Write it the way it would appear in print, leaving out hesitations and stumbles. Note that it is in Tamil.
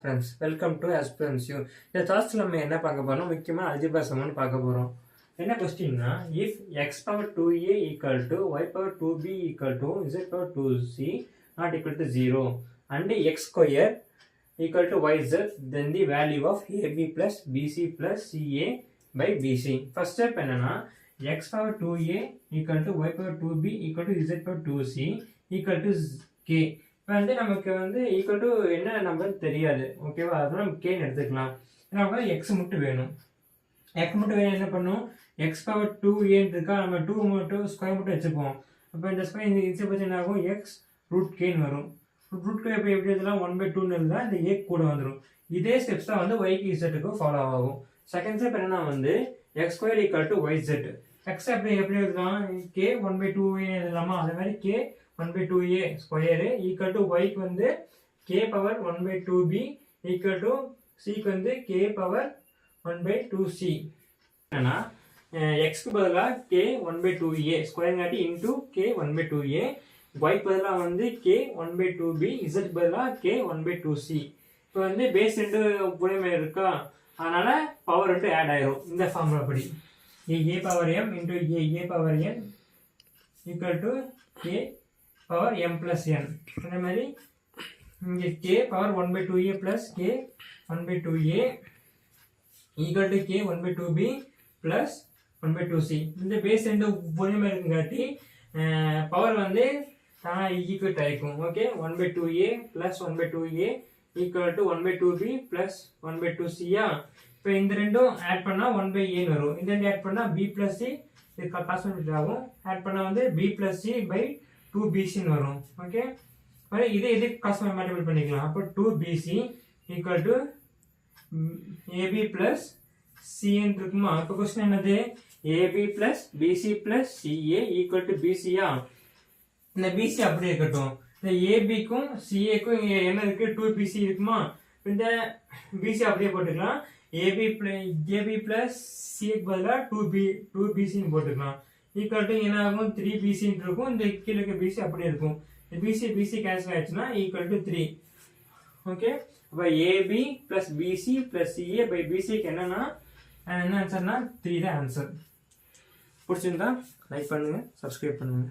Friends, welcome to aspirants you. இந்த கிளாஸில் நம்ம என்ன பார்க்க போகிறோம், முக்கியமாக அல்ஜிப்ரா சம்னு பார்க்க போகிறோம். என்ன கொஸ்டின்னா, if x power 2a equal to y power 2b equal to z power 2c not equal to 0 and x square equal to yz, then the value of ab plus bc plus ca by bc. First step என்னன்னா, x power 2a equal to y power 2b equal to z power 2c equal to k. இப்போ வந்து நமக்கு வந்து ஈக்குவல் டு என்ன நம்பர் தெரியாது, ஓகேவா? அதனால நம்ம கேன்னு எடுத்துக்கலாம். நமக்கு எக்ஸ் மட்டும் வேணும். எக்ஸ் மட்டும் வேணும் என்ன பண்ணும், எக்ஸ் பவர் 2a இருக்கா, நம்ம 2 மட்டும் ஸ்கொயர் மட்டும் வச்சுப்போம். அப்போ இந்த ஸ்கொயர் இந்த இன்சை பற்றி என்ன ஆகும், எக்ஸ் ரூட் கேன்னு வரும். ரூட் கே இப்போ எப்படி இதெல்லாம் 1/2 இருந்தால் இந்த ஏ கூட வந்துடும். இதே ஸ்டெப்ஸ் தான் வந்து ஒய்க்கு இசட்டுக்கும் ஃபாலோ ஆகும். செகண்ட் ஸ்டெப் என்னன்னா வந்து X square equal to Y zed. X எப்படி எழுதலாம், கே 1/2a எழுதலாமா? அதே மாதிரி K 1/2a square equal to ஒய்க்கு வந்து K power 1/2b equal to சிக்கு வந்து கே பவர் 1/2c. என்னன்னா எக்ஸ்க்கு பதிலாக K 1/2a ஸ்கொயர்ங்காட்டி into K 1/2a, ஒய்க்கு பதிலாக வந்து கே 1/2b, இசட் பதிலாக கே 1/2c. இப்போ வந்து பேஸ் ரெண்டு புரிமை இருக்கா, அதனால பவர் ரெண்டு ஆட் ஆயிரும். இந்த ஃபார்முலா படி a power m into a power n equal to K power m plus n. அதே மாதிரி இங்கே k power 1/2a plus k 1/2a equal to k 1/2b plus 1/2c. இந்த பேஸ் ரெண்டு புரிமை இருக்குங்காட்டி பவர் வந்து ஈக்குவல் ஆகிக்கும். Okay, 1/2a plus 1/2a equal to 1/2b plus 1/2c. இப்போ இந்த ரெண்டும் ஆட் பண்ணால் 1/a வரும். இந்த ரெண்டு ஆட் பண்ணால் b பிளஸ் c, இது காஸ்மெண்ட் ஆகும். ஆட் பண்ணால் வந்து b plus c by 2bc வரும். ஓகே, இது காஸ்மெண்ட் மல்டிபிள் பண்ணிக்கலாம். அப்போ 2bc equal to ab plus cn இருக்குமா? இப்போ கொஸ்டின் என்னது, ab plus bc plus ca equal to bc. இந்த பிசி அப்படியே இருக்கட்டும். இந்த ஏபிக்கும் சிஏக்கும் இங்கே என்ன இருக்கு, 2bc இருக்குமா? இந்த பிசி அப்படியே போட்டுக்கலாம். ஏபி பிளஸ் சிஏக்கு பதிலாக 2bcன்னு போட்டுக்கலாம். ஈக்குவல் டு என்ன ஆகும், 3bcன்னு இருக்கும். இந்த கீழே இருக்க பிசி அப்படியே இருக்கும். இந்த பிசி கேன்சல் ஆயிடுச்சுன்னா ஈக்குவல் டு 3. ஓகே, அப்போ AB plus BC plus CA by பிசிக்கு என்னன்னா என்ன ஆன்சர்னா 3 தான் ஆன்சர். பிடிச்சிருந்தா லைக் பண்ணுங்க, சப்ஸ்கிரைப் பண்ணுங்க.